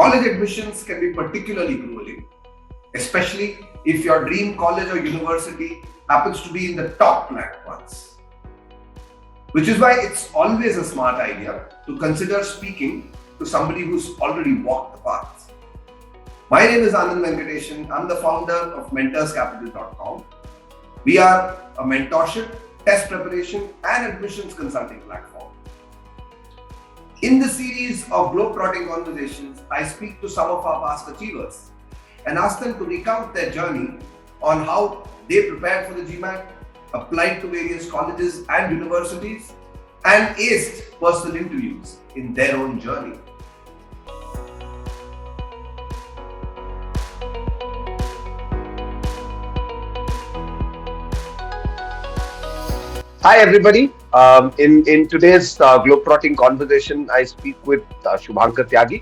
College admissions can be particularly grueling, especially if your dream college or university happens to be in the top ranked ones. Which is why it's always a smart idea to consider speaking to somebody who's already walked the path. My name is Anand Venkatesan. I'm the founder of mentorscapital.com. We are a mentorship, test preparation, and admissions consulting platform. In the series of globetrotting conversations, I speak to some of our past achievers and ask them to recount their journey on how they prepared for the GMAT, applied to various colleges and universities, and aced personal interviews in their own journey. Hi, everybody. In today's globetrotting conversation, I speak with Shubhankar Tyagi.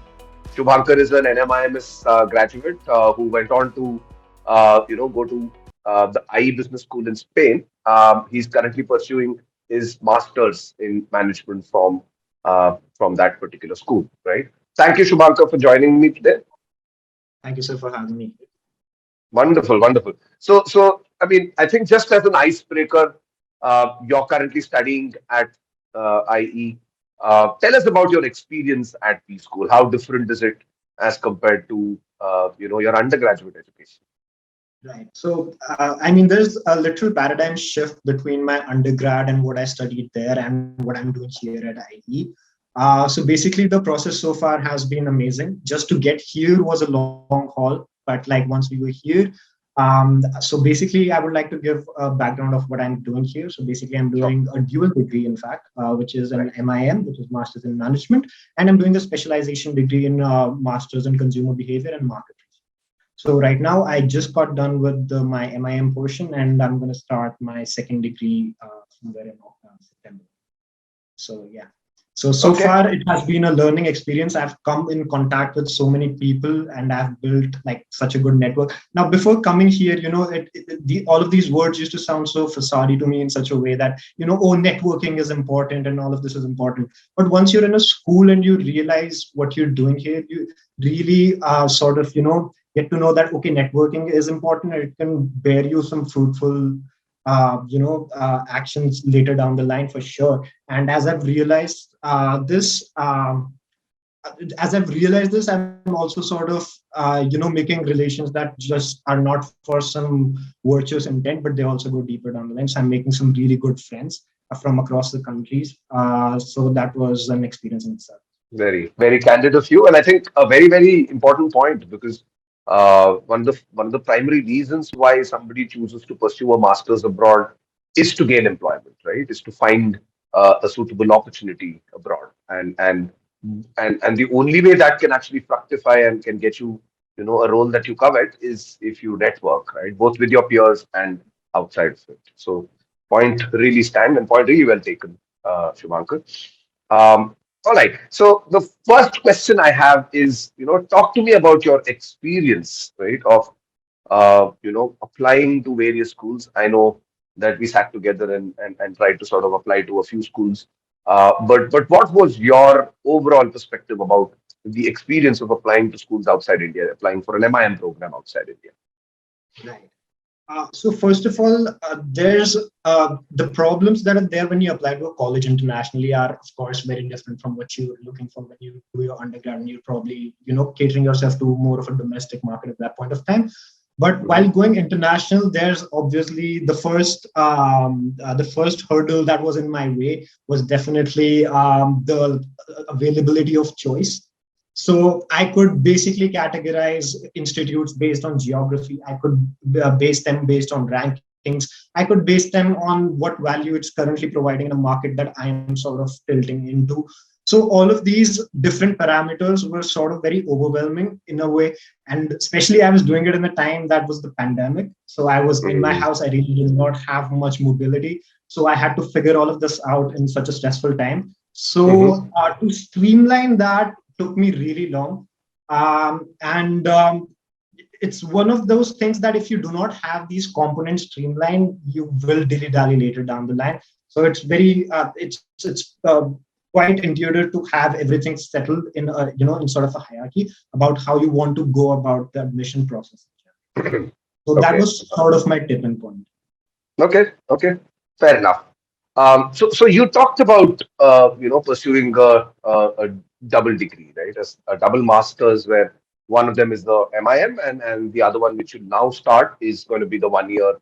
Shubhankar is an NMIMS graduate who went on to, go to the IE Business School in Spain. He's currently pursuing his master's in management from that particular school. Right. Thank you, Shubhankar, for joining me today. Thank you, sir, for having me. Wonderful, wonderful. So I mean, I think just as an icebreaker, you're currently studying at IE. Tell us about your experience at the school. How different is it as compared to your undergraduate education? Right. So, I mean, there's a little paradigm shift between my undergrad and what I studied there and what I'm doing here at IE. So basically, the process so far has been amazing. Just to get here was a long haul, but like once we were here, so basically, I would like to give a background of what I'm doing here. So basically, I'm doing a dual degree, in fact, which is an MIM, which is Masters in Management, and I'm doing a specialization degree in Masters in Consumer Behavior and Marketing. So right now, I just got done with my MIM portion, and I'm going to start my second degree somewhere in September. So yeah. So far, it has been a learning experience. I've come in contact with so many people, and I've built like such a good network. Now, before coming here, all of these words used to sound so facade to me in such a way that, oh, networking is important and all of this is important. But once you're in a school and you realize what you're doing here, you really sort of, get to know that, okay, networking is important and it can bear you some fruitful actions later down the line for sure. And as I've realized this, I'm also sort of making relations that just are not for some virtuous intent, but they also go deeper down the line. So I'm making some really good friends from across the countries. So that was an experience in itself. Very, very candid of you, and I think a very, very important point, because one of the primary reasons why somebody chooses to pursue a master's abroad is to gain employment, right? Is to find a suitable opportunity abroad, and the only way that can actually fructify and can get you, a role that you covet is if you network, right? Both with your peers and outside of it. So, point really stand and point really well taken, Shubhankar. All right. So the first question I have is, talk to me about your experience, right, of, applying to various schools. I know that we sat together and tried to sort of apply to a few schools. But what was your overall perspective about the experience of applying to schools outside India, applying for an MIM program outside India? Right. So first of all, there's the problems that are there when you apply to a college internationally are, of course, very different from what you're looking for when you do your undergrad, and you're probably, catering yourself to more of a domestic market at that point of time. But while going international, there's obviously the first hurdle that was in my way was definitely the availability of choice. So I could basically categorize institutes based on geography. I could base them based on rankings. I could base them on what value it's currently providing in a market that I am sort of tilting into. So all of these different parameters were sort of very overwhelming in a way. And especially I was doing it in a time that was the pandemic. So I was in my house. I really did not have much mobility. So I had to figure all of this out in such a stressful time. So to streamline that took me really long. And it's one of those things that if you do not have these components streamlined, you will dilly-dally later down the line. So it's very, quite intuitive to have everything settled in a, in sort of a hierarchy about how you want to go about the admission process. So that Okay. was sort of my tipping point. Okay. Okay. Fair enough. So you talked about pursuing a double degree, right? As a double masters, where one of them is the MIM, and the other one, which you now start, is going to be the 1 year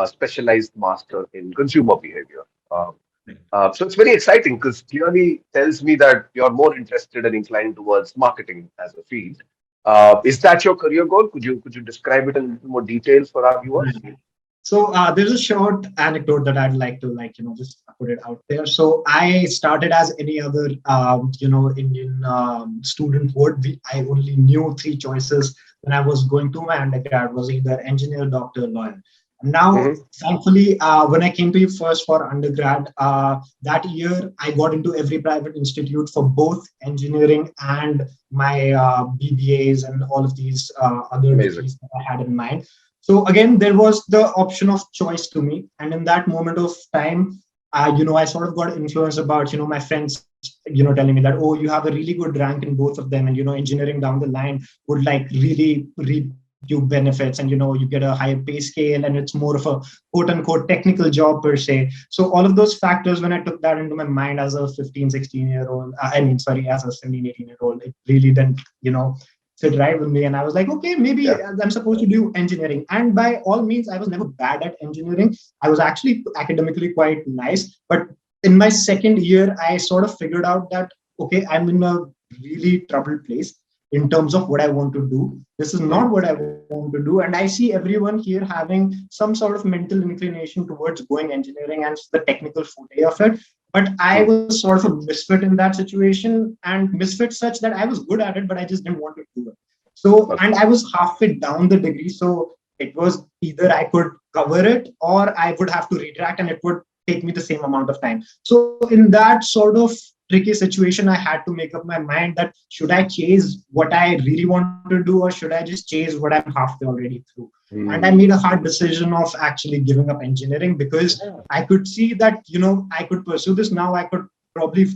specialized master in consumer behavior. So it's very exciting because clearly tells me that you're more interested and inclined towards marketing as a field. Is that your career goal? Could you describe it in a little more detail for our viewers? Right. So there's a short anecdote that I'd like to just put it out there. So I started as any other Indian student would. I only knew three choices when I was going to my undergrad was either engineer, doctor, lawyer. Now, Hmm. thankfully, when I came to first for undergrad, that year I got into every private institute for both engineering and my BBAs and all of these other Amazing. degrees that I had in mind. So again, there was the option of choice to me, and in that moment of time, I sort of got influenced about my friends, telling me that, oh, you have a really good rank in both of them, and engineering down the line would like really reap you benefits, and you get a higher pay scale, and it's more of a quote unquote technical job per se. So all of those factors, when I took that into my mind as a 15, 16-year old, I mean, sorry, as a 17, 18-year old, it really didn't, sit right with me. And I was like, okay, maybe Yeah. I'm supposed to do engineering. And by all means, I was never bad at engineering. I was actually academically quite nice. But in my second year, I sort of figured out that, okay, I'm in a really troubled place in terms of what I want to do. This is not Mm. what I want to do. And I see everyone here having some sort of mental inclination towards going engineering and the technical forte of it. But I Mm. was sort of a misfit in that situation, and misfit such that I was good at it, but I just didn't want to do it. So, Okay. and I was halfway down the degree. So it was either I could cover it or I would have to retract and it would take me the same amount of time. So, in that sort of tricky situation, I had to make up my mind that should I chase what I really want to do or should I just chase what I'm halfway already through? And I made Mm. a hard decision of actually giving up engineering because Yeah. I could see that, I could pursue this now. I could probably,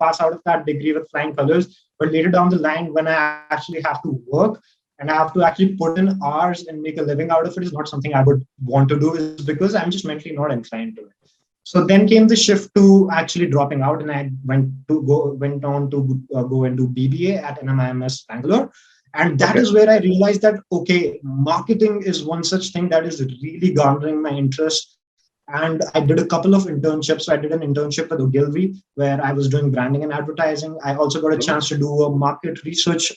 pass out of that degree with flying colors. But later down the line, when I actually have to work and I have to actually put in hours and make a living out of it, is not something I would want to do, is because I'm just mentally not inclined to it. So then came the shift to actually dropping out, and I went on to go and do BBA at NMIMS Bangalore, and that Okay. is where I realized that okay, marketing is one such thing that is really garnering my interest. And I did a couple of internships. So I did an internship with Ogilvy where I was doing branding and advertising. I also got a Mm. chance to do a market research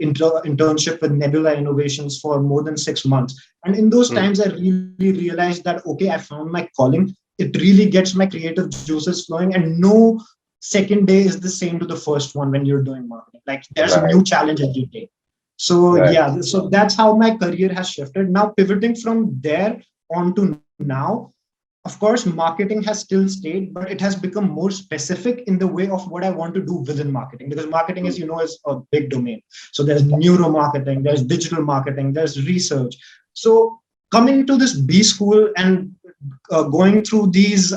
internship with Nebula Innovations for more than 6 months. And in those Mm. times, I really realized that, okay, I found my calling. It really gets my creative juices flowing. And no second day is the same to the first one when you're doing marketing. Like there's a new Right. challenge every day. So Right. yeah, so that's how my career has shifted. Now pivoting from there on to now, of course, marketing has still stayed, but it has become more specific in the way of what I want to do within marketing. Because marketing, as Mm. you know, is a big domain. So there's neuro marketing, there's digital marketing, there's research. So coming to this B school and going through these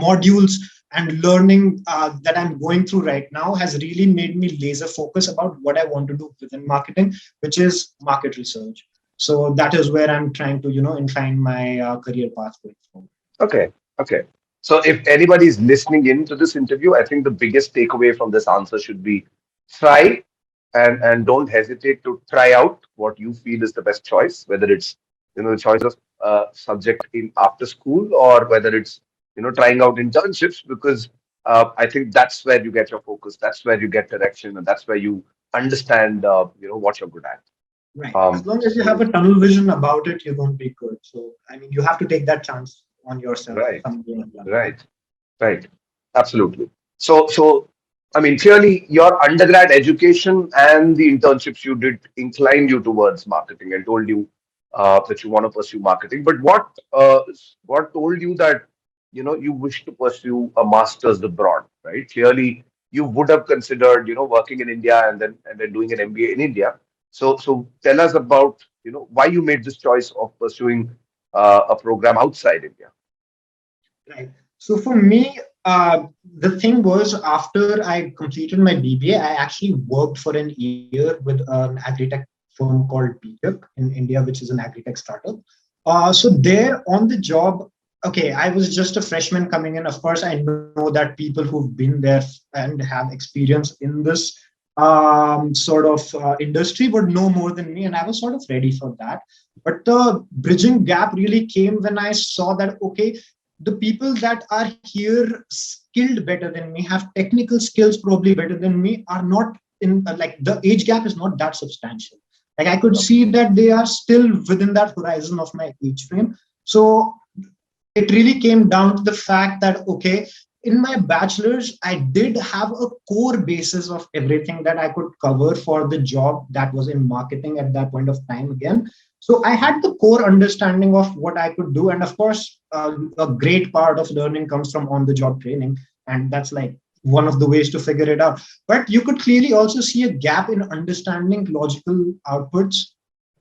modules and learning that I'm going through right now has really made me laser focus about what I want to do within marketing, which is market research. So that is where I'm trying to, incline my career path going forward. Okay. Okay. So if anybody is listening in to this interview, I think the biggest takeaway from this answer should be try and don't hesitate to try out what you feel is the best choice, whether it's the choice of subject in after school or whether it's trying out internships because I think that's where you get your focus, that's where you get direction, and that's where you understand what you're good at. Right. As Um, long as you have so a tunnel vision about it, you're going to be good. So, I mean, you have to take that chance on yourself right, someday in life. right. Right. Absolutely. So I mean, clearly your undergrad education and the internships you did inclined you towards marketing and told you that you want to pursue marketing. But what told you that you wish to pursue a master's abroad, right? Clearly, you would have considered working in India and then doing an MBA in India. So tell us about why you made this choice of pursuing a program outside India. Right. So for me, the thing was after I completed my BBA, I actually worked for an year with an agri-tech firm called BTech in India, which is an agri-tech startup. So there on the job, okay, I was just a freshman coming in. Of course, I know that people who've been there and have experience in this sort of industry would know more than me, and I was sort of ready for that. But the bridging gap really came when I saw that, okay, the people that are here skilled better than me, have technical skills probably better than me, are not in like the age gap is not that substantial. Like I could see that they are still within that horizon of my age frame. So it really came down to the fact that, okay, in my bachelor's, I did have a core basis of everything that I could cover for the job that was in marketing at that point of time again. So I had the core understanding of what I could do. And of course, a great part of learning comes from on the job training. And that's like one of the ways to figure it out. But you could clearly also see a gap in understanding logical outputs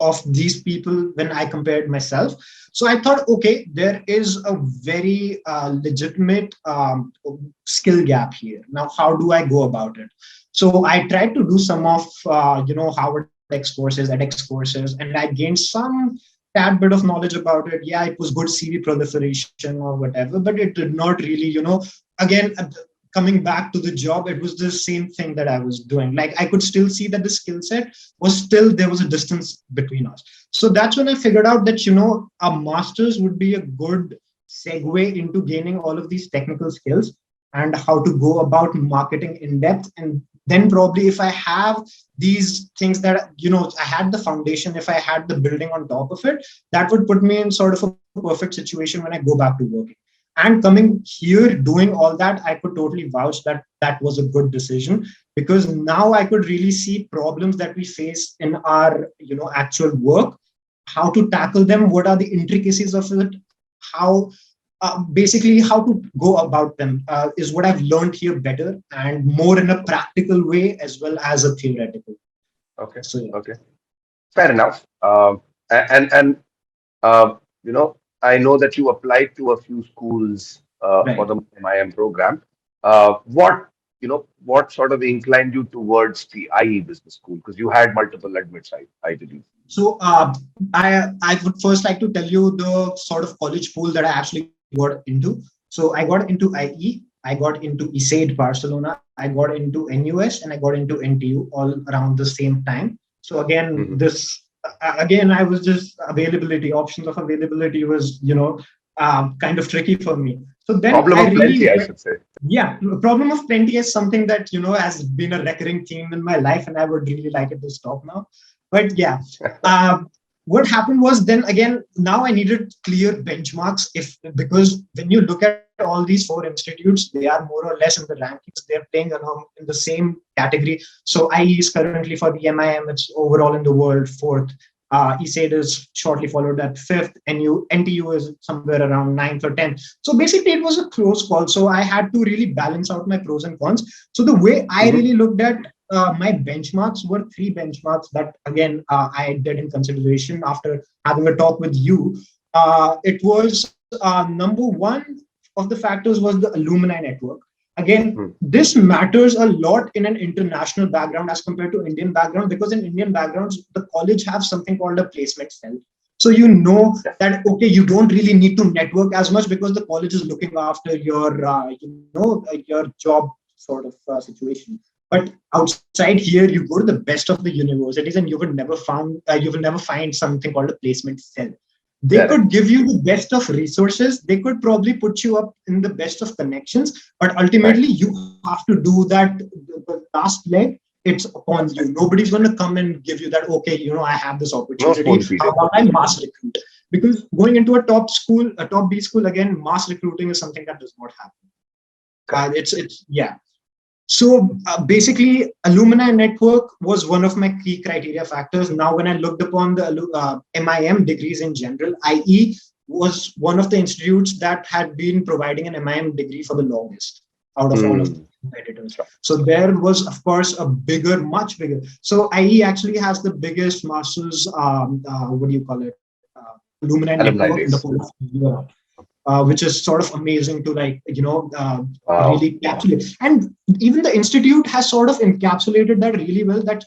of these people when I compared myself. So I thought, okay, there is a very legitimate skill gap here. Now, how do I go about it? So I tried to do some of, Howard X courses, edX courses, and I gained some tad bit of knowledge about it. Yeah, it was good CV proliferation or whatever, but it did not really, again, coming back to the job, it was the same thing that I was doing. Like I could still see that the skill set was still, there was a distance between us. So that's when I figured out that, a master's would be a good segue into gaining all of these technical skills and how to go about marketing in depth. And then probably if I have these things that, I had the foundation, if I had the building on top of it, that would put me in sort of a perfect situation when I go back to working. And coming here, doing all that, I could totally vouch that that was a good decision, because now I could really see problems that we face in our, actual work, how to tackle them, what are the intricacies of it, how basically how to go about them is what I've learned here better, and more in a practical way as well as a theoretical. Okay. So yeah. Okay. Fair enough. And uh, you know, I know that you applied to a few schools for Right. the MIM program. What sort of inclined you towards the IE business school? Because you had multiple admits, I believe. So I would first like to tell you the sort of college pool that I actually got into. So I got into IE, I got into ISAID Barcelona, I got into NUS, and I got into NTU all around the same time. So again, Mhm. again, I was just availability, options of availability was, kind of tricky for me. So then Problem I of really, plenty, I should say. yeah, problem of plenty is something that, has been a recurring theme in my life, and I would really like it to stop now. But yeah, uh, what happened was, then again, now I needed clear benchmarks, if because when you look at all these four institutes, they are more or less in the rankings. They're playing along in the same category. So IE is currently for the MIM, it's overall in the world fourth. ESAID is shortly followed at fifth, and NTU is somewhere around ninth or 10th. So basically, it was a close call. So I had to really balance out my pros and cons. So the way I Mhm. really looked at my benchmarks were three benchmarks that, again, I did in consideration after having a talk with you. It was number one of the factors was the alumni network. Again, Mhm. this matters a lot in an international background as compared to Indian background, because in Indian backgrounds, the college have something called a placement cell. So you know that, okay, you don't really need to network as much because the college is looking after your your job sort of situation. But outside here, you go to the best of the universities, and you will never find something called a placement cell. They could Correct. give you the best of resources, they could probably put you up in the best of connections, but Right. ultimately you have to do that. The last leg, it's upon That's you. right. Nobody's going to come and give you that, okay, I have this No opportunity, spoon how feeding. about I mass recruit? Because going into a top school, a top B school, again, mass recruiting is something that does not happen. Correct. It's yeah. So basically, alumni network was one of my key criteria factors. Now, when I looked upon the MIM degrees in general, IE was one of the institutes that had been providing an MIM degree for the longest out of all of the Hmm. competitors. Sure. So there was, of course, a bigger, much bigger. So IE actually has the biggest masters, what do you call it, alumni Alumni network in the base. whole of Europe. which is sort of amazing to Wow. really encapsulate. And even the institute has sort of encapsulated that really well. That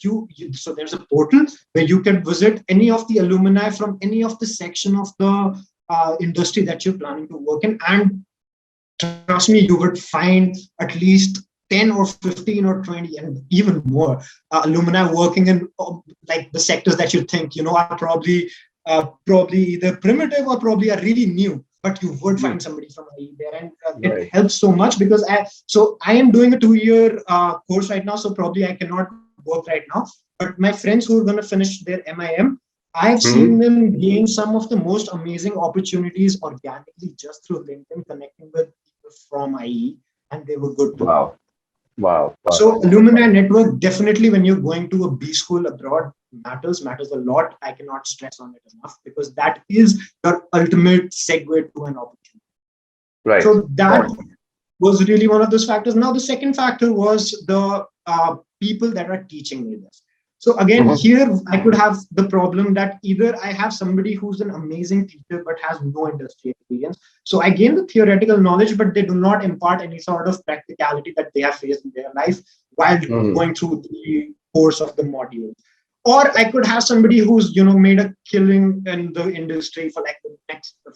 so there's a portal where you can visit any of the alumni from any of the section of the industry that you're planning to work in, and trust me, you would find at least 10 or 15 or 20 and even more alumni working in like the sectors that you think are probably either primitive or probably are really new, but you would find somebody from IE there, and it Right. helps so much because I am doing a 2-year course right now, so probably I cannot work right now. But my friends who are going to finish their MIM, I've seen Mhm. them gain some of the most amazing opportunities organically just through LinkedIn, connecting with people from IE, and they were good to go. Wow. Wow. Wow. So alumni network definitely when you're going to a B school abroad matters a lot. I cannot stress on it enough because that is your ultimate segue to an opportunity. Right. So that was really one of those factors. Now the second factor was the people that are teaching me this. So again, Mhm. here I could have the problem that either I have somebody who's an amazing teacher but has no industry experience. So I gain the theoretical knowledge, but they do not impart any sort of practicality that they have faced in their life while Mhm. going through the course of the module. Or I could have somebody who's made a killing in the industry for like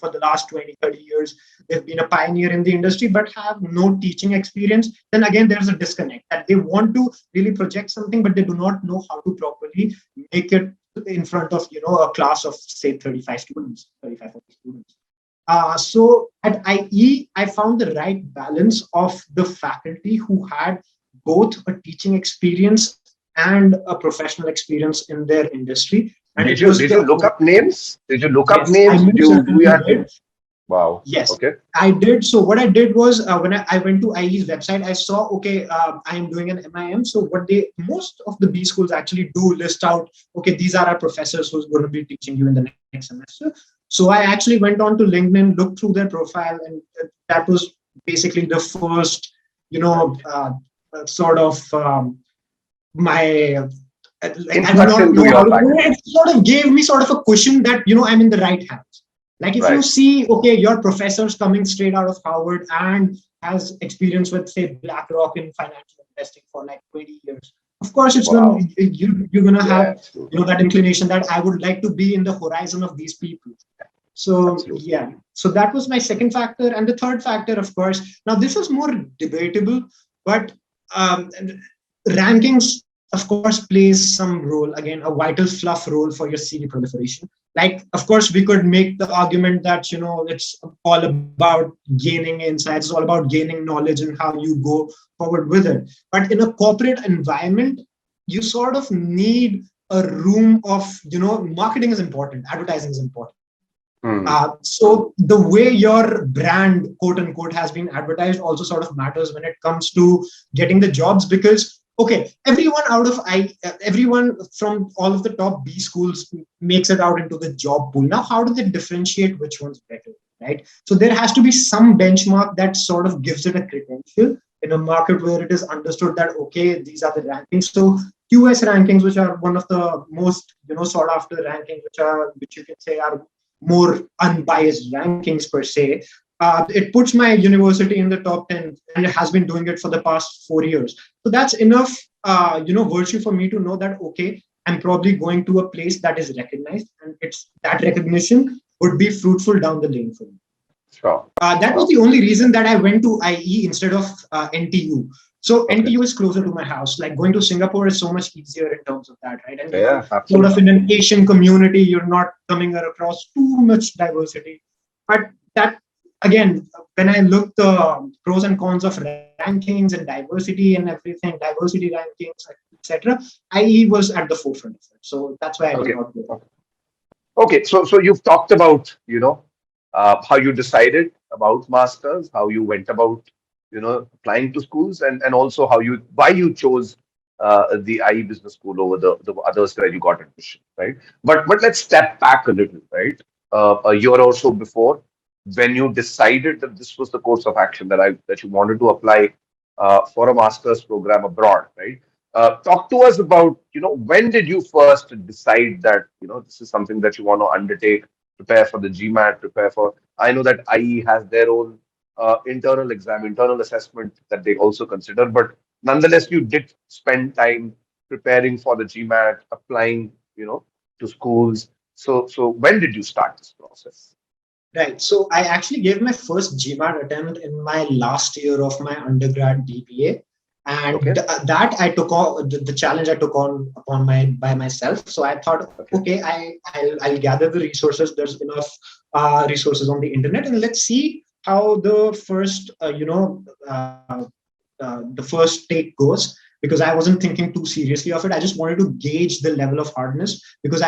for the last 20, 30 years. They've been a pioneer in the industry but have no teaching experience. Then again, there's a disconnect that they want to really project something, but they do not know how to properly make it in front of a class of say 35 students, 35 40 students. So at IE, I found the right balance of the faculty who had both a teaching experience and a professional experience in their industry. And Did it you was did you the look up names? Did you look up yes, I names? Did most you do certainly your did. wow? Yes, Okay. I did. So what I did was when I went to IE's website, I saw, okay, I am doing an MIM. So what most of the B schools actually do list out, okay, these are our professors who's going to be teaching you in the next semester. So I actually went on to LinkedIn, looked through their profile, and that was basically the first, sort of my like I do not Introduction to know how your to put faculty. it. It sort of gave me sort of a cushion that I'm in the right hands. Like if you Right. see, okay, your professor's coming straight out of Harvard and has experience with say BlackRock in financial investing for like 20 years. Of course, it's gonna Wow. you're gonna Yeah. have Absolutely. that inclination that I would like to be in the horizon of these people. So Absolutely. yeah, so that was my second factor, and the third factor, of course. Now this is more debatable, but um, rankings, of course, plays some role. Again, a vital fluff role for your CV proliferation. Like, of course, we could make the argument that it's all about gaining insights, it's all about gaining knowledge and how you go forward with it. But in a corporate environment, you sort of need a room of marketing is important, advertising is important. Hmm. So the way your brand, quote unquote, has been advertised also sort of matters when it comes to getting the jobs because okay, everyone from all of the top B schools makes it out into the job pool. Now, how do they differentiate which one's better, right? So there has to be some benchmark that sort of gives it a credential in a market where it is understood that okay, these are the rankings. So QS rankings, which are one of the most sought after rankings, which you can say are more unbiased rankings per se. It puts my university in the top 10 and it has been doing it for the past 4 years. So that's enough, virtue for me to know that, okay, I'm probably going to a place that is recognized and it's that recognition would be fruitful down the lane for me. Sure. That was Sure. the only reason that I went to IE instead of NTU. So Okay. NTU is closer to my house. Like going to Singapore is so much easier in terms of that, right? And you're Yeah. sort of Absolutely. in an Asian community. You're not coming across too much diversity. But that again, when I look the pros and cons of rankings and diversity and everything, diversity rankings, etc., IE was at the forefront of it. So that's why I did Okay. not go. Okay. So you've talked about how you decided about masters, how you went about applying to schools, and also why you chose the IE Business School over the others where you got admission, right? But let's step back a little, right? A year or so before, when you decided that this was the course of action that you wanted to apply for a master's program abroad, right? Talk to us about when did you first decide that this is something that you want to undertake? prepare for the GMAT, prepare for. I know that IE has their own internal exam, internal assessment that they also consider, but nonetheless, you did spend time preparing for the GMAT, applying, to schools. So when did you start this process? Right. So I actually gave my first GMAT attempt in my last year of my undergrad BBA. And Okay. that I took on the challenge I took on upon my by myself. So I thought, Okay. okay, I'll gather the resources. There's enough resources on the internet, and let's see how the first the first take goes, because I wasn't thinking too seriously of it. I just wanted to gauge the level of hardness, because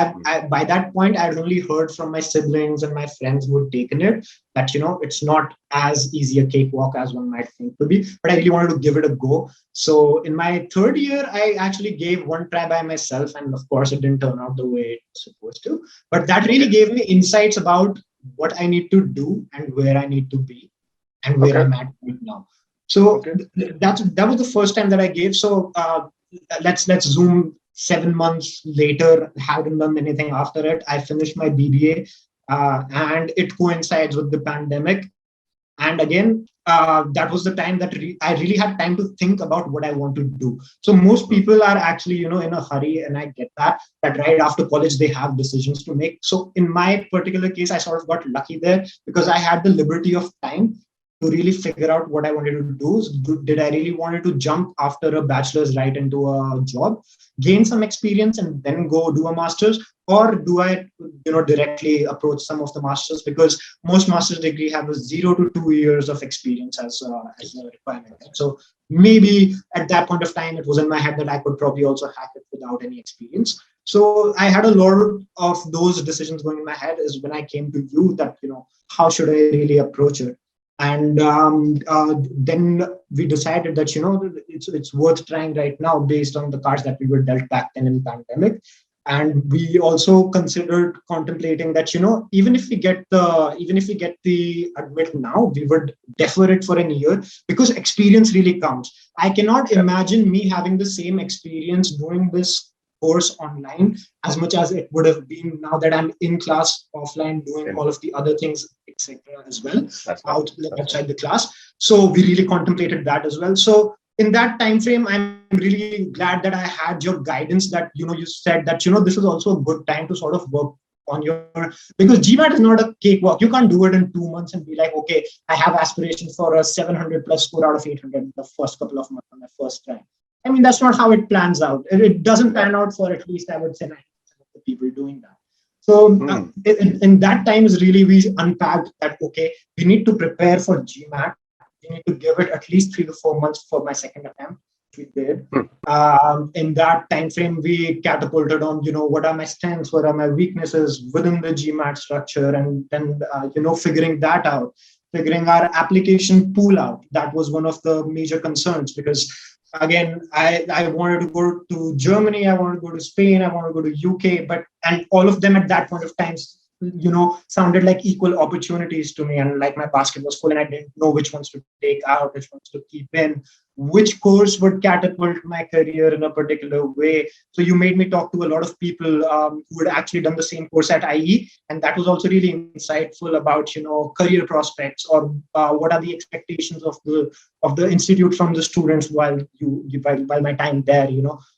by that point I'd only heard from my siblings and my friends who had taken it that it's not as easy a cakewalk as one might think to be. But I really wanted to give it a go. So in my third year, I actually gave one try by myself, and of course it didn't turn out the way it was supposed to. But that really Okay. gave me insights about what I need to do and where I need to be and where Okay. I'm at right now. So Okay. that was the first time that I gave. So let's zoom 7 months later. Haven't done anything after it. I finished my BBA, and it coincides with the pandemic. And again, that was the time that I really had time to think about what I want to do. So most Hmm. people are actually in a hurry, and I get that right after college they have decisions to make. So in my particular case, I sort of got lucky there because I had the liberty of time to really figure out what I wanted to do. Did I really wanted to jump after a bachelor's right into a job, gain some experience, and then go do a master's? Or do I, directly approach some of the masters? Because most master's degree have a 0 to 2 years of experience as a requirement. Right? So maybe at that point of time, it was in my head that I could probably also hack it without any experience. So I had a lot of those decisions going in my head. Is when I came to you that how should I really approach it? And then we decided that it's worth trying right now based on the cards that we were dealt back then in pandemic. And we also considered contemplating that even if we get the admit now, we would defer it for a year, because experience really counts. I cannot Yeah. imagine me having the same experience doing this course online as much as it would have been now that I'm in class offline doing Same. all of the other things, etc. as well, That's right. That's right. outside the class. So we really contemplated that as well. So in that time frame, I'm really glad that I had your guidance, that you said that this is also a good time to sort of work on your, because GMAT is not a cakewalk. You can't do it in 2 months and be like, okay, I have aspirations for a 700 plus score out of 800 the first couple of months on my first try. I mean, that's not how it plans out. It doesn't Yeah. pan out for at least, I would say, 90% of the people doing that. So Hmm. in that time is really we unpacked that, okay, we need to prepare for GMAT. We need to give it at least 3 to 4 months for my second attempt, which we did. Hmm. In that time frame, we catapulted on, what are my strengths, what are my weaknesses within the GMAT structure, and then, figuring that out, figuring our application pool out. That was one of the major concerns, because again, I wanted to go to Germany, I wanted to go to Spain, I wanted to go to UK, and all of them at that point of time, sounded like equal opportunities to me. And like my basket was full, and I didn't know which ones to take out, which ones to keep in, which course would catapult my career in a particular way. So you made me talk to a lot of people who had actually done the same course at IE, and that was also really insightful about career prospects, or what are the expectations of the institute from the students while my time there.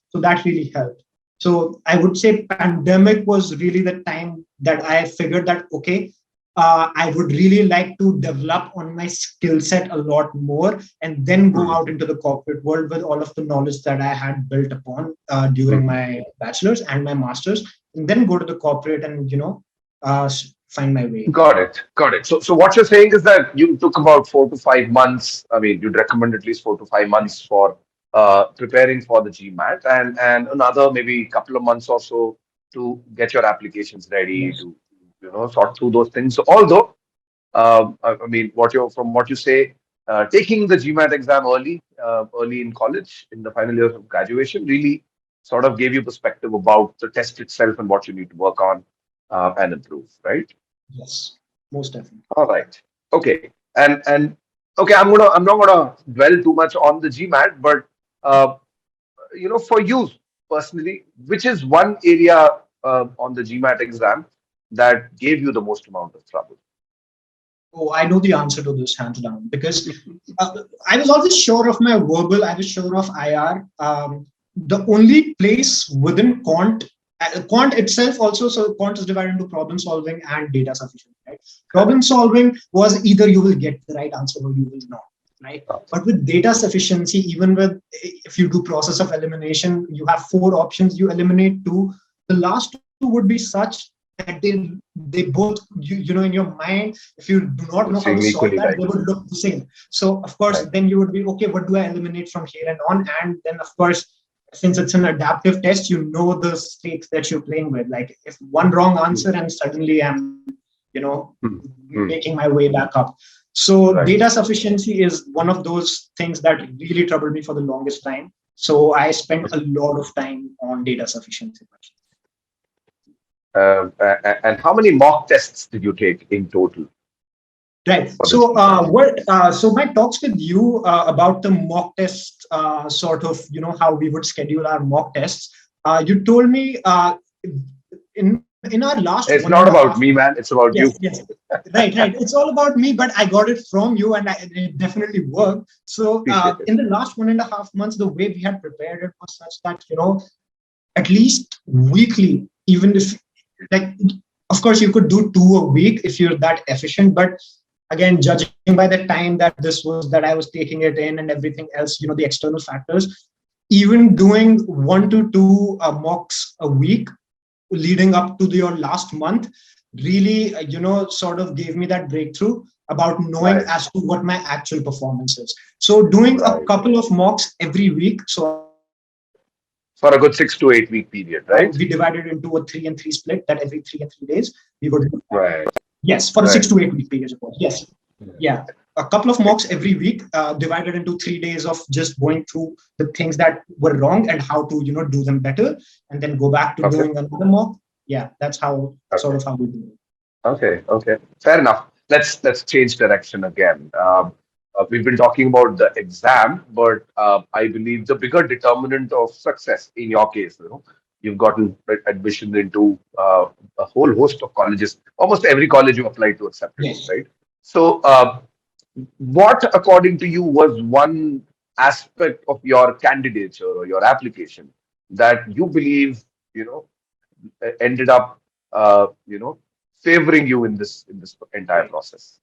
So that really helped. So I would say pandemic was really the time that I figured that, okay, I would really like to develop on my skill set a lot more, and then go Hmm. out into the corporate world with all of the knowledge that I had built upon during Hmm. my bachelor's and my master's, and then go to the corporate and find my way. Got it. Got it. So what you're saying is that you took about 4 to 5 months. I mean, you'd recommend at least 4 to 5 months for preparing for the GMAT, and another maybe couple of months or so to get your applications ready Yes. to sort through those things. So although I mean, from what you say, taking the GMAT exam early in college, in the final year of graduation, really sort of gave you perspective about the test itself and what you need to work on and improve, right? Yes, most definitely. All right. Okay. And okay, I'm not gonna dwell too much on the GMAT, but uh, for you personally, which is one area on the GMAT exam that gave you the most amount of trouble? Oh, I know the answer to this hands down because I was always sure of my verbal. I was sure of IR. The only place within quant itself also, so quant is divided into problem solving and data sufficiency, right? Problem solving was either you will get the right answer or you will not, right? But with data sufficiency, even with, if you do process of elimination, you have 4 options, you eliminate 2. The last 2 would be such that they both, you know, in your mind, if you do not know how to solve that, they would look the same. So of course, then you would be, okay, what do I eliminate from here and on? And then of course, since it's an adaptive test, you know the stakes that you're playing with. Like if one wrong answer and suddenly I'm, you know, making my way back up. So data sufficiency is one of those things that really troubled me for the longest time. So I spent a lot of time on data sufficiency. And how many mock tests did you take in total? Right. So so my talks with you about the mock test, sort of, you know, how we would schedule our mock tests. You told me in our last. It's not about me, man. It's about you. Yes. Right. It's all about me, but I got it from you, and it definitely worked. So in the last 1.5 months, the way we had prepared it was such that, you know, at least weekly, even if, like, of course, you could do 2 a week if you're that efficient. But again, judging by the time that I was taking it in and everything else, you know, the external factors, even doing 1 to 2 mocks a week leading up to your last month really, you know, sort of gave me that breakthrough about knowing as to what my actual performance is. So doing a couple of mocks every week. So for a good 6 to 8 week period, right? We divided into a 3 and 3 split, that every 3 and 3 days we would do. Yes, for a 6 to 8 week period, of course. Yes. Yeah. A couple of mocks every week, divided into 3 days of just going through the things that were wrong and how to, you know, do them better, and then go back to doing another mock. Yeah, that's how sort of how we do it. Okay. Fair enough. Let's change direction again. We've been talking about the exam, but I believe the bigger determinant of success in your case, you know, you've gotten admission into a whole host of colleges. Almost every college you applied to accepted, right? So, what, according to you, was one aspect of your candidature or your application that you believe, you know, ended up, you know, favoring you in this entire process?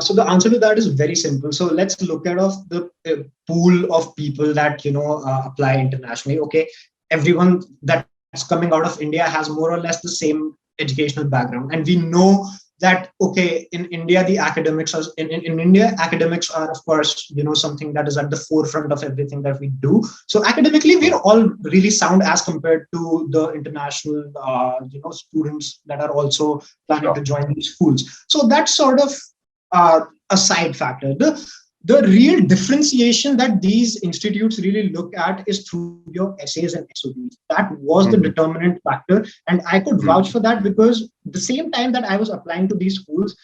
So the answer to that is very simple. So let's look at the pool of people that, you know, apply internationally. Okay, everyone that's coming out of India has more or less the same educational background, and we know that, okay, in India the academics are in India academics are, of course, you know, something that is at the forefront of everything that we do. So academically we're all really sound as compared to the international you know, students that are also planning to join these schools. So that's sort of a side factor. The real differentiation that these institutes really look at is through your essays and SOPs. That was the determinant factor. And I could vouch for that because the same time that I was applying to these schools,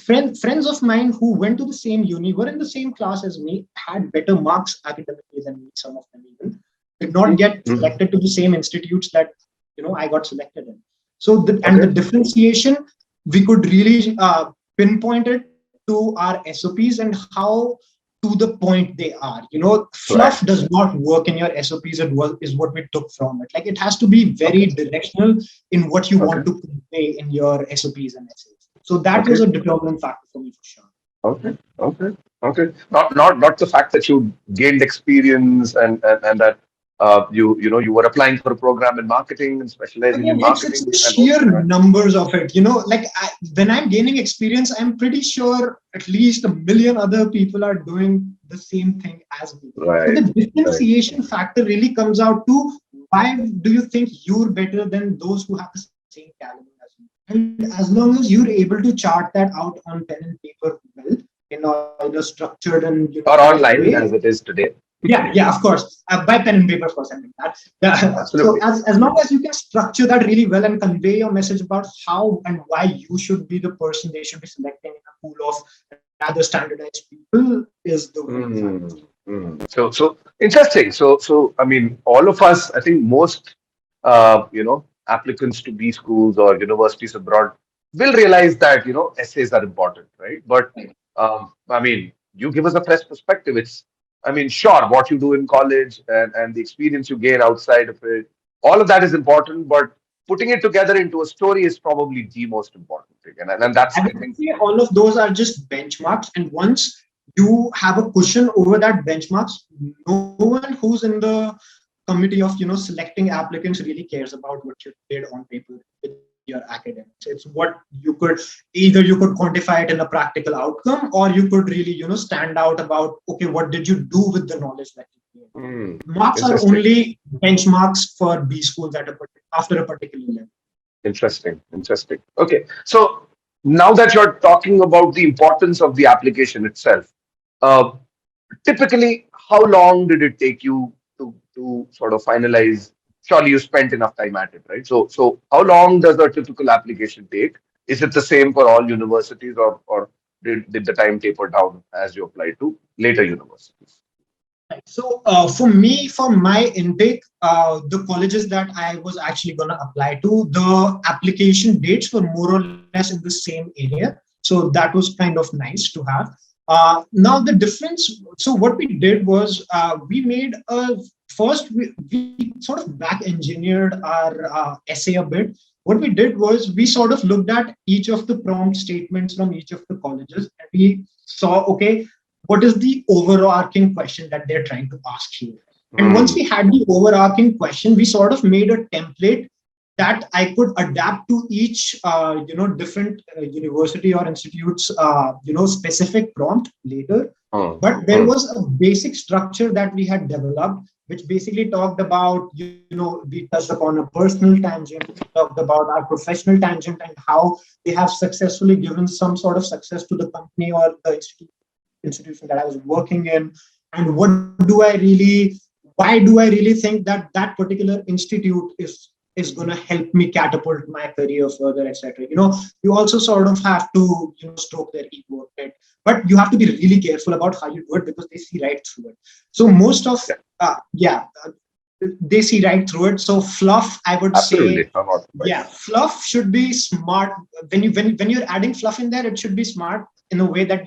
friends of mine who went to the same uni, were in the same class as me, had better marks academically than me, some of them even, did not get selected to the same institutes that, you know, I got selected in. So and the differentiation, we could really pinpoint it to our SOPs and how to the point they are. You know, fluff does not work in your SOPs, is what we took from it. Like, it has to be very directional in what you want to convey in your SOPs and essays. So that was a determinant factor for me for sure. Okay. Not the fact that you gained experience and that you were applying for a program in marketing and specializing in marketing. It's the sheer numbers of it. You know, like when I'm gaining experience, I'm pretty sure at least 1 million other people are doing the same thing as me. So the differentiation factor really comes out to, why do you think you're better than those who have the same caliber as you? And as long as you're able to chart that out on pen and paper well, in a structured and, you know, or online way, as it is today. Yeah, of course. By pen and paper, of course, I mean that. Yeah. So as long as you can structure that really well and convey your message about how and why you should be the person they should be selecting in a pool of rather standardized people, is the way. So interesting. So I mean, all of us, I think most applicants to B schools or universities abroad will realize that essays are important, right? But I mean, you give us a fresh perspective. I mean, sure, what you do in college and the experience you gain outside of it, all of that is important, but putting it together into a story is probably the most important thing. And that's, I I would think, say all of those are just benchmarks. And once you have a cushion over that benchmarks, no one who's in the committee of selecting applicants really cares about what you did on paper with your academics. It's what you could either you could quantify it in a practical outcome, or you could really stand out about, okay, what did you do with the knowledge that you gained. Marks are interesting. only benchmarks for B schools after a particular level. Interesting. Interesting. Okay. So now that you're talking about the importance of the application itself, uh, typically, how long did it take you to sort of finalize? Surely you spent enough time at it, right? So how long does a typical application take? Is it the same for all universities, or did the time taper down as you applied to later universities? So for me, for my intake, the colleges that I was actually going to apply to, the application dates were more or less in the same area. So that was kind of nice to have. Now the difference, so what we did was we made a first, we sort of back engineered our essay a bit. What we did was we sort of looked at each of the prompt statements from each of the colleges, and we saw, okay, what is the overarching question that they're trying to ask here? And once we had the overarching question, we sort of made a template that I could adapt to each, different university or institute's, specific prompt later. But there was a basic structure that we had developed, which basically talked about, we touched upon a personal tangent, we talked about our professional tangent and how they have successfully given some sort of success to the company or the institution that I was working in, and why do I really think that that particular institute is going to help me catapult my career further, etc. You also sort of have to stroke their ego a bit, but you have to be really careful about how you do it because they see right through it. So most of they see right through it. So fluff, I would Absolutely. say, fluff should be smart. When you're adding fluff in there, it should be smart in a way that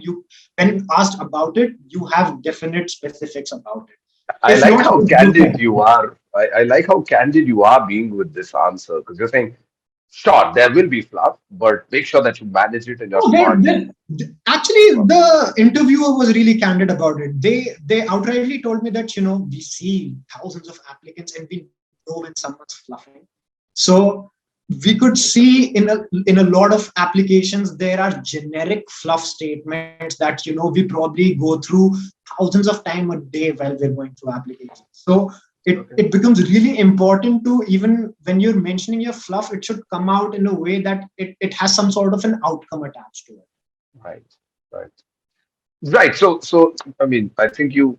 when asked about it, you have definite specifics about it. I If like not, how candid you are. I like how candid you are being with this answer, because you're saying, sure, there will be fluff, but make sure that you manage it and you're no, smart. actually, the interviewer was really candid about it. They outrightly told me that we see thousands of applicants and we know when someone's fluffing. So we could see in a lot of applications there are generic fluff statements that we probably go through thousands of times a day while we're going through applications. So it becomes really important to, even when you're mentioning your fluff, it should come out in a way that it has some sort of an outcome attached to it. Right. So I mean, I think you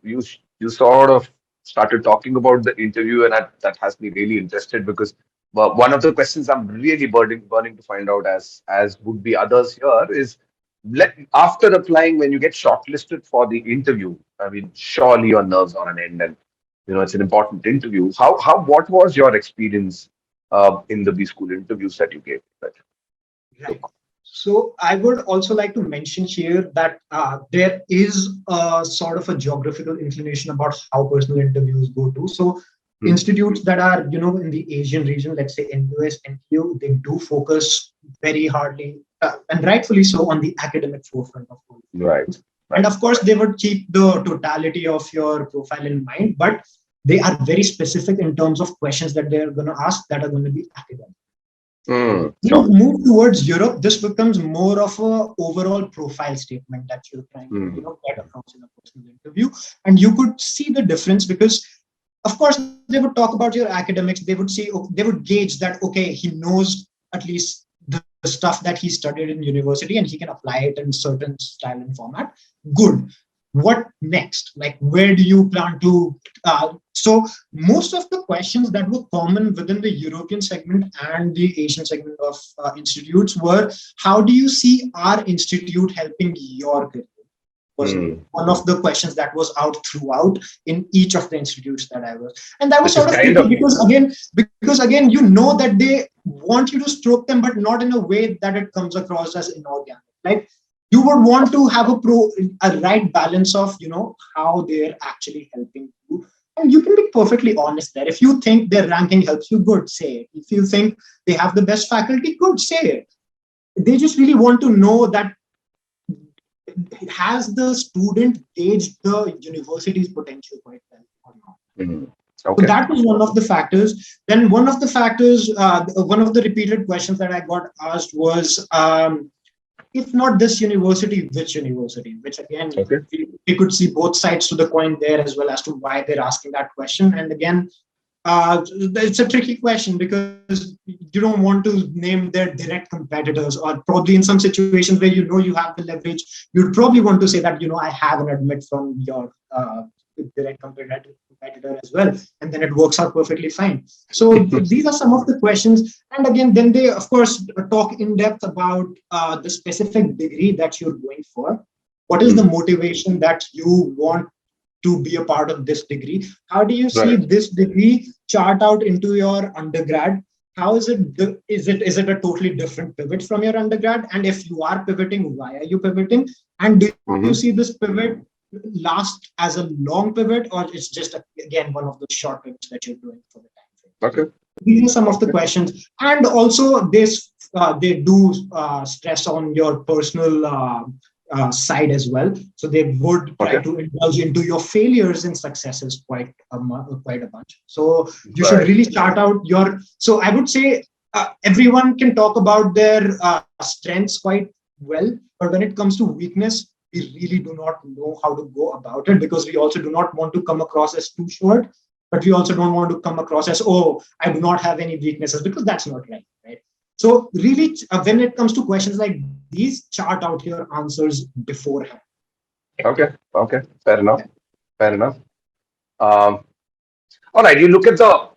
sort of started talking about the interview, and that has me really interested, because one of the questions I'm really burning to find out, as would be others here, is after applying, when you get shortlisted for the interview, I mean, surely your nerves are on an end, and it's an important interview. What was your experience in the B school interviews that you gave? Right. So I would also like to mention here that there is a sort of a geographical inclination about how personal interviews go to. So institutes that are, in the Asian region, let's say NUS, NTU, they do focus very hardly, and rightfully so, on the academic forefront of course. Right. And of course, they would keep the totality of your profile in mind, but they are very specific in terms of questions that they're going to ask that are going to be academic. Sure. Move towards Europe, this becomes more of a overall profile statement that you're trying to get across in a personal interview, and you could see the difference because, of course, they would talk about your academics. They would gauge that, okay, he knows at least the stuff that he studied in university and he can apply it in certain style and format. Good. What next? Like, where do you plan to? So most of the questions that were common within the European segment and the Asian segment of institutes were, how do you see our institute helping your career? Was one of the questions that was out throughout in each of the institutes that I was. And that was sort of tricky because again, that want you to stroke them, but not in a way that it comes across as inorganic. Like you would want to have a right balance of, how they're actually helping you. And you can be perfectly honest there. If you think their ranking helps you, good, say it. If you think they have the best faculty, good, say it. They just really want to know that has the student gauged the university's potential quite well or not. Mhm. So Okay. that was one of the factors. Then one of the factors, one of the repeated questions that I got asked was, if not this university, which university? Which again, Okay. we could see both sides to the coin there as well as to why they're asking that question. And again, it's a tricky question because you don't want to name their direct competitors, or probably in some situations where you have the leverage, you'd probably want to say that I have an admit from your direct competitor as well, and then it works out perfectly fine. So these are some of the questions, and again, then they of course talk in depth about the specific degree that you're going for. What is the motivation that you want to be a part of this degree? How do you see Right. this degree chart out into your undergrad? How is it? Is it a totally different pivot from your undergrad? And if you are pivoting, why are you pivoting? And do you Mhm. see this pivot last as a long pivot, or it's just again one of the short pivots that you're doing for the time frame? Okay. These are some of the Okay. questions, and also this they do stress on your personal side as well. So they would try Okay. to indulge into your failures and successes quite a bunch. So you should Right. really chart out your. So I would say everyone can talk about their strengths quite well, but when it comes to weakness, we really do not know how to go about it, because we also do not want to come across as too short, but we also don't want to come across as, oh, I do not have any weaknesses, because that's not right, right? So really, when it comes to questions like these, chart out your answers beforehand. Okay. Okay. Fair enough. Fair enough. Um, all right. You look at the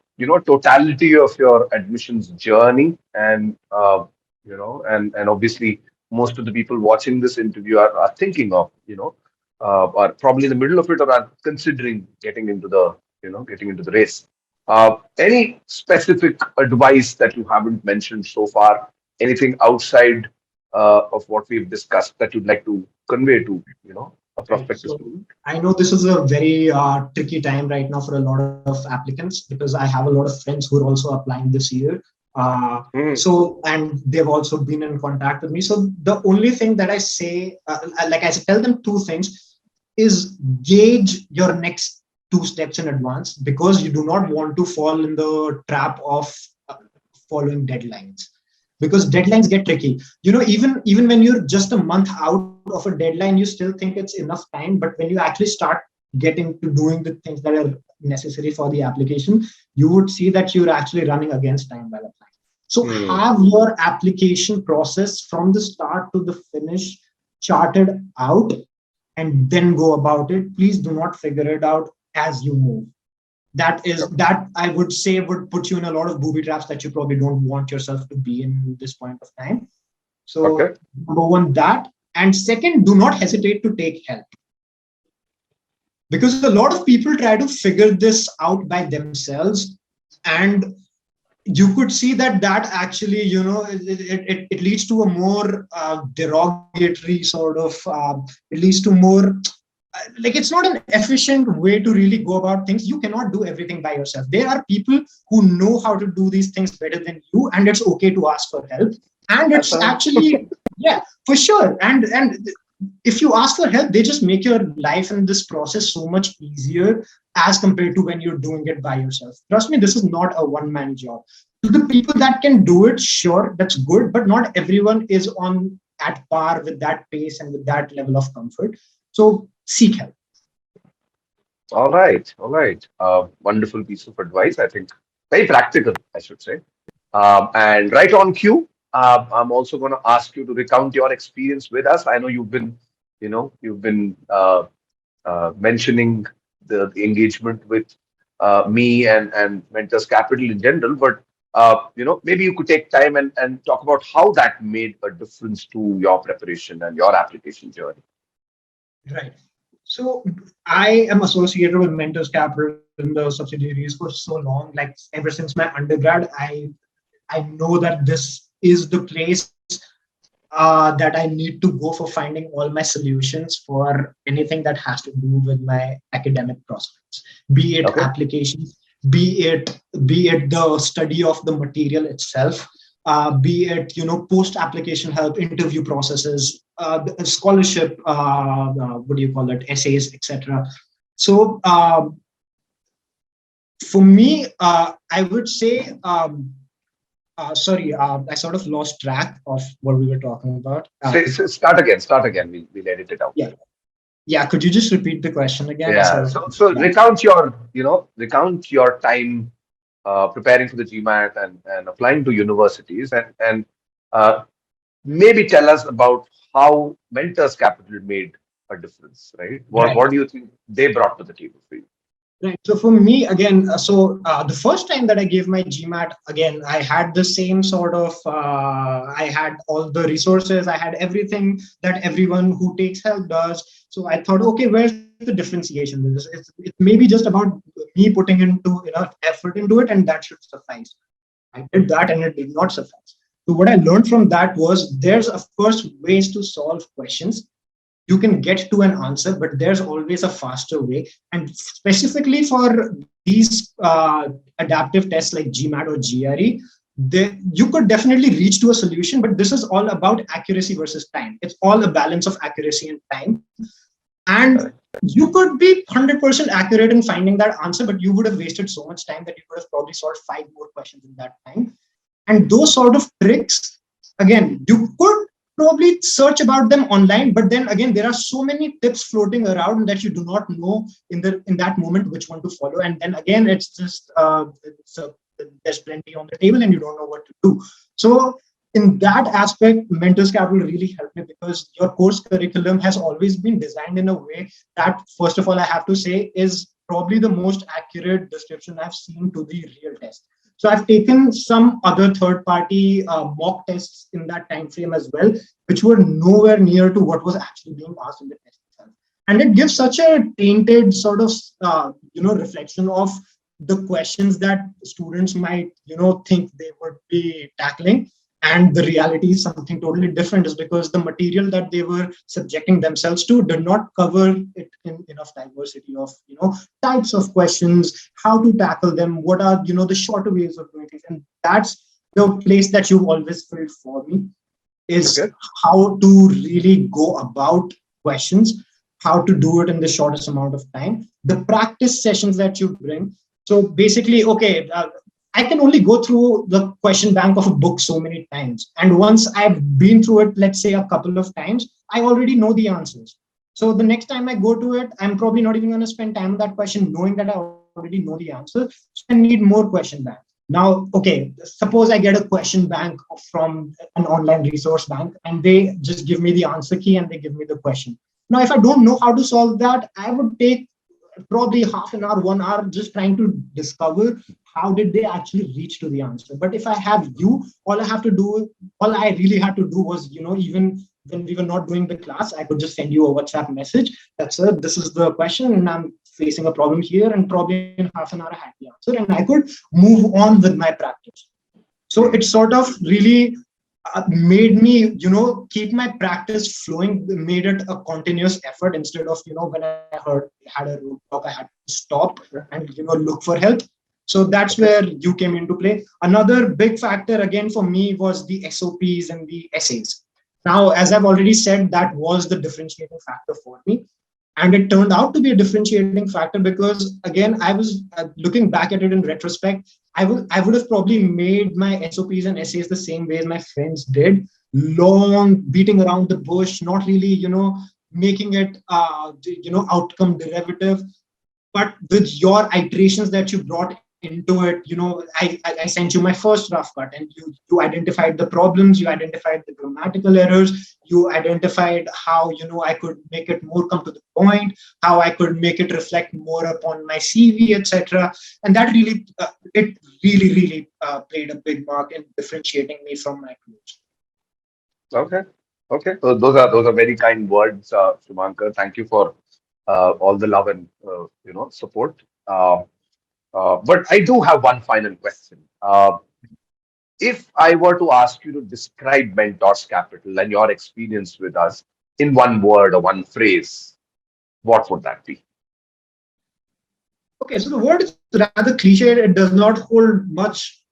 totality of your admissions journey, and and obviously most of the people watching this interview are thinking of are probably in the middle of it, or are considering getting into the race. Any specific advice that you haven't mentioned so far? Anything outside of what we've discussed that you'd like to convey to a Right. prospective So student? I know this is a very tricky time right now for a lot of applicants, because I have a lot of friends who are also applying this year. Mm, And they've also been in contact with me. So the only thing that I say, like I tell them two things, is gauge your next two steps in advance, because you do not want to fall in the trap of uh, following deadlines, because deadlines get tricky. Even when you're just a month out of a deadline, you still think it's enough time, but when you actually start getting to doing the things that are necessary for the application, you would see that you're actually running against time while applying. So mm. have your application process from the start to the finish charted out, and then go about it. Please do not figure it out as you move. That I would say would put you in a lot of booby traps that you probably don't want yourself to be in this point of time. So Okay. number one, that. And second, do not hesitate to take help, because a lot of people try to figure this out by themselves, and you could see that actually it leads to a more derogatory sort of it leads to more like, it's not an efficient way to really go about things. You cannot do everything by yourself. There are people who know how to do these things better than you, and it's okay to ask for help. And it's Absolutely. actually, yeah, for sure. And if you ask for help, they just make your life in this process so much easier as compared to when you're doing it by yourself. Trust me, this is not a one-man job. To the people that can do it, sure, that's good, but not everyone is on at par with that pace and with that level of comfort. So seek help. All right, all right. Wonderful piece of advice. I think very practical, I should say. And right on cue, I'm also going to ask you to recount your experience with us. I know you've been mentioning the engagement with me and Mentors Capital in general, but maybe you could take time and talk about how that made a difference to your preparation and your application journey. Right. So I am associated with Mentors Capital in the subsidiaries for so long. Like ever since my undergrad, I I know that this is the place that I need to go for finding all my solutions for anything that has to do with my academic prospects, be it Okay. applications, be it the study of the material itself, be it post application help, interview processes, scholarship, what do you call it, essays, etc. So for me, I would say. Sorry, I sort of lost track of what we were talking about. Start again. Start again. We'll edit it out. Yeah, yeah. Could you just repeat the question again? I Yeah. sort of So recount your time preparing for the GMAT and applying to universities, and uh, maybe tell us about how Mentors Capital made a difference, right? What right. do you think they brought to the table for you? Right. So for me, again, the first time that I gave my GMAT, again, I had the same sort of, I had all the resources, I had everything that everyone who takes help does. So I thought, okay, where's the differentiation? It's maybe just about me putting into enough effort into it, and that should suffice. I did that, and it did not suffice. So what I learned from that was there's of course ways to solve questions. You can get to an answer, but there's always a faster way. And specifically for these adaptive tests like GMAT or GRE, you could definitely reach to a solution, but this is all about accuracy versus time. It's all a balance of accuracy and time. And Correct. you could be 100% accurate in finding that answer, but you would have wasted so much time that you could have probably solved 5 more questions in that time. And those sort of tricks, again, you could probably search about them online, but then again, there are so many tips floating around that you do not know in that moment which one to follow. And then again, it's just there's plenty on the table and you don't know what to do. So in that aspect, Mentors Capital really helped me because your course curriculum has always been designed in a way that, first of all, I have to say is probably the most accurate description I've seen to the real test. So I've taken some other third-party mock tests in that time frame as well, which were nowhere near to what was actually being asked in the test itself. And it gives such a tainted sort of reflection of the questions that students might think they would be tackling, and the reality is something totally different, is because the material that they were subjecting themselves to did not cover it in enough diversity of types of questions, how to tackle them, what are the shorter ways of doing things. And that's the place that you've always filled for me, is Okay. how to really go about questions, how to do it in the shortest amount of time, the practice sessions that you bring. So basically, okay, I can only go through the question bank of a book so many times. And once I've been through it, let's say a couple of times, I already know the answers. So the next time I go to it, I'm probably not even going to spend time on that question knowing that I already know the answer. So I need more question bank. Now, okay, suppose I get a question bank from an online resource bank and they just give me the answer key and they give me the question. Now, if I don't know how to solve that, I would take probably half an hour, 1 hour just trying to discover how did they actually reach to the answer. But if I have you, all I really had to do was, even when we were not doing the class, I could just send you a WhatsApp message. That's it. This is the question, and I'm facing a problem here. And probably in half an hour, I had the answer, and I could move on with my practice. So it sort of really made me, keep my practice flowing, made it a continuous effort instead of, when I had a roadblock, I had to stop and, look for help. So that's Okay. where you came into play. Another big factor again for me was the SOPs and the essays. Now, as I've already said, that was the differentiating factor for me. And it turned out to be a differentiating factor because, again, I was looking back at it in retrospect. I would have probably made my SOPs and essays the same way as my friends did, long beating around the bush, not really, making it, outcome derivative. But with your iterations that you brought into it, I sent you my first rough cut, and you identified the problems, you identified the grammatical errors, you identified how I could make it more come to the point, how I could make it reflect more upon my CV, etc. And that really it really played a big mark in differentiating me from my peers. Okay. Okay. So those are very kind words, Shubhankar. Thank you for all the love and support. But I do have one final question. If I were to ask you to describe Mentors Capital and your experience with us in one word or one phrase, what would that be? Okay, so the word is rather cliche. It does not hold much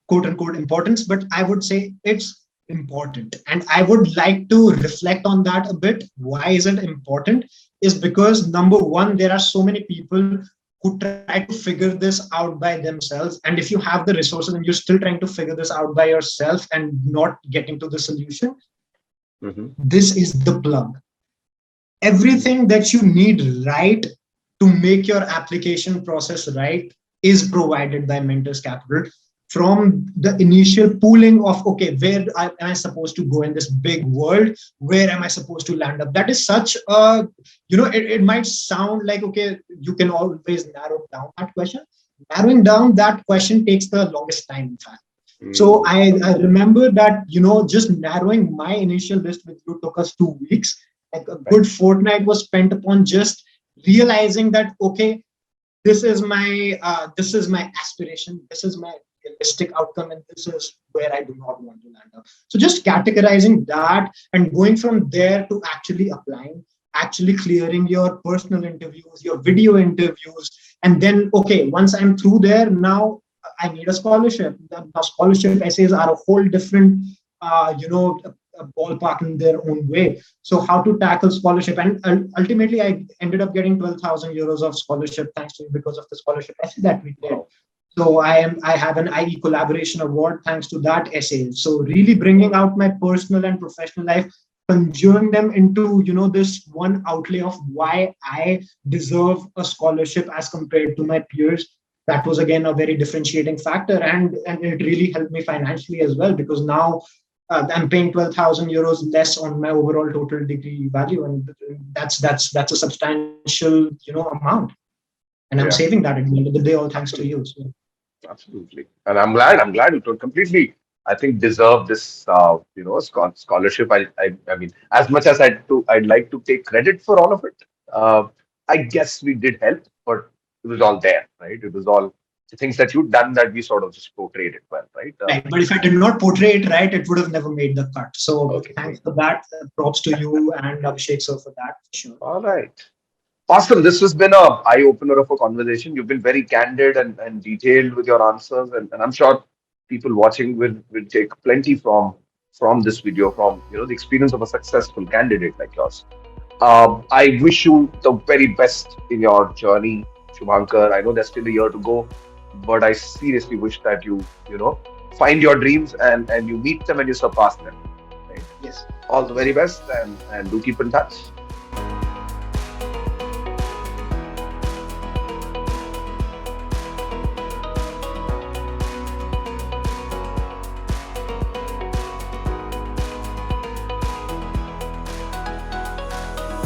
quote unquote importance, but I would say it's important. And I would like to reflect on that a bit. Why is it important? Is because number one, there are so many people who try to figure this out by themselves. And if you have the resources and you're still trying to figure this out by yourself and not getting to the solution, Mhm. this is the plug. Everything that you need right to make your application process right is provided by Mentors Capital. From the initial pooling of, okay, where am I supposed to go in this big world? Where am I supposed to land up? That is such a, it might sound like, okay, you can always narrow down that question. Narrowing down that question takes the longest time, in fact. So Mm. I remember that, just narrowing my initial list with you took us 2 weeks. Like a Right. good fortnight was spent upon just realizing that, okay, this is my aspiration, this is my realistic outcome, and this is where I do not want to land up. So just categorizing that and going from there to actually applying, actually clearing your personal interviews, your video interviews, and then, okay, once I'm through there, now I need a scholarship. The scholarship essays are a whole different, a ballpark in their own way. So how to tackle scholarship, and ultimately I ended up getting 12,000 euros of scholarship thanks to because of the scholarship essay that we did. Wow. So I have an IE collaboration award thanks to that essay. So really bringing out my personal and professional life, conjuring them into this one outlay of why I deserve a scholarship as compared to my peers. That was again a very differentiating factor, and it really helped me financially as well, because now I'm paying 12,000 euros less on my overall total degree value, and that's a substantial amount, and I'm Yeah, saving that at the end of the day, all thanks to you. absolutely. So, Absolutely. And I'm glad you told completely, I think, deserve this, scholarship. I mean, as much as I'd like to take credit for all of it, I guess we did help, but it was all there, right? It was all the things that you'd done that we sort of just portrayed it well, right? right, but if I did not portray it right, it would have never made the cut. So Okay. thanks for that. Props to you and Abhishek sir for that, for sure. All right. Awesome. This has been a eye-opener of a conversation. You've been very candid and detailed with your answers, and I'm sure people watching will take plenty from this video, from the experience of a successful candidate like yours. I wish you the very best in your journey, Shubhankar. I know there's still a year to go, but I seriously wish that you find your dreams and you meet them and you surpass them. Right? Yes. All the very best, and do keep in touch.